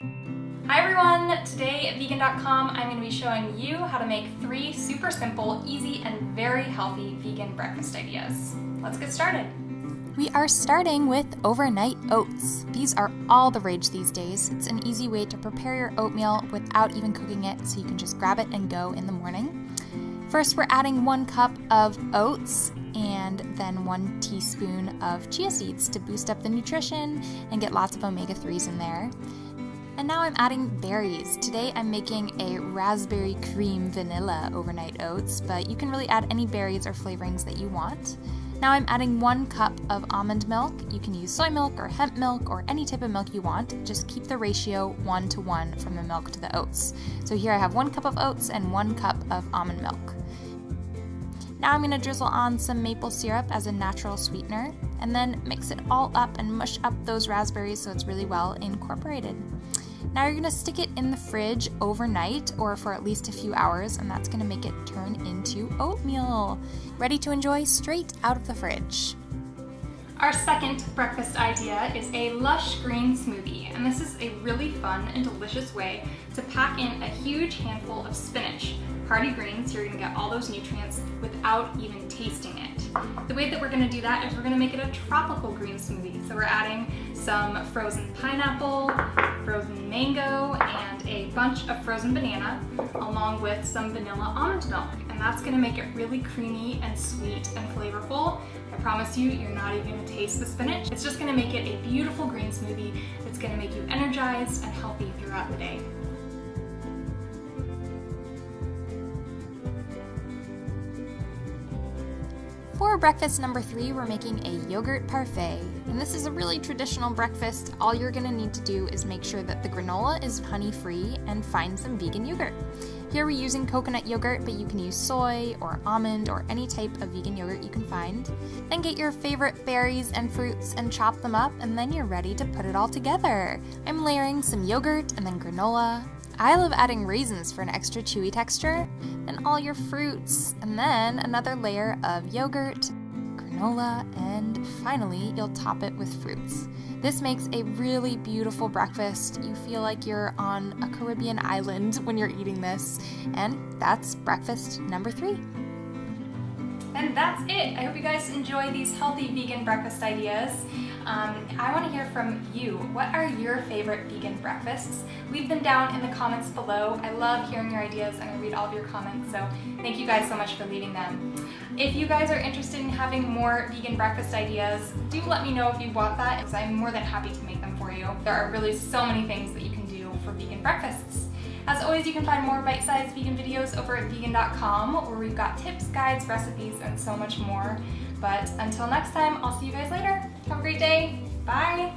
Hi everyone! Today at vegan.com I'm going to be showing you how to make 3 super simple, easy, and very healthy vegan breakfast ideas. Let's get started! We are starting with overnight oats. These are all the rage these days. It's an easy way to prepare your oatmeal without even cooking it, so you can just grab it and go in the morning. First, we're adding 1 cup of oats and then 1 teaspoon of chia seeds to boost up the nutrition and get lots of omega-3s in there. And now I'm adding berries. Today I'm making a raspberry cream vanilla overnight oats, but you can really add any berries or flavorings that you want. Now I'm adding 1 cup of almond milk. You can use soy milk or hemp milk or any type of milk you want. Just keep the ratio 1:1 from the milk to the oats. So here I have 1 cup of oats and 1 cup of almond milk. Now I'm going to drizzle on some maple syrup as a natural sweetener, and then mix it all up and mush up those raspberries so it's really well incorporated. Now you're going to stick it in the fridge overnight or for at least a few hours, and that's going to make it turn into oatmeal, ready to enjoy straight out of the fridge. Our second breakfast idea is a lush green smoothie, and this is a really fun and delicious way to pack in a huge handful of spinach. Hearty greens, you're going to get all those nutrients without even tasting it. The way that we're going to do that is we're going to make it a tropical green smoothie. So we're adding some frozen pineapple, frozen mango, and a bunch of frozen banana, along with some vanilla almond milk. And that's going to make it really creamy and sweet and flavorful. I promise you, you're not even going to taste the spinach. It's just going to make it a beautiful green smoothie that's going to make you energized and healthy throughout the day. For breakfast number 3, we're making a yogurt parfait. And this is a really traditional breakfast. All you're going to need to do is make sure that the granola is honey-free and find some vegan yogurt. Here we're using coconut yogurt, but you can use soy or almond or any type of vegan yogurt you can find. Then get your favorite berries and fruits and chop them up, and then you're ready to put it all together. I'm layering some yogurt and then granola. I love adding raisins for an extra chewy texture, then all your fruits, and then another layer of yogurt, granola, and finally you'll top it with fruits. This makes a really beautiful breakfast. You feel like you're on a Caribbean island when you're eating this, and that's breakfast number 3. And that's it. I hope you guys enjoy these healthy vegan breakfast ideas. I want to hear from you. What are your favorite vegan breakfasts? Leave them down in the comments below. I love hearing your ideas and I read all of your comments, so thank you guys so much for leaving them. If you guys are interested in having more vegan breakfast ideas, do let me know if you want that, because I'm more than happy to make them for you. There are really so many things that you can do for vegan breakfasts. As always, you can find more bite-sized vegan videos over at vegan.com, where we've got tips, guides, recipes, and so much more. But until next time, I'll see you guys later. Have a great day. Bye!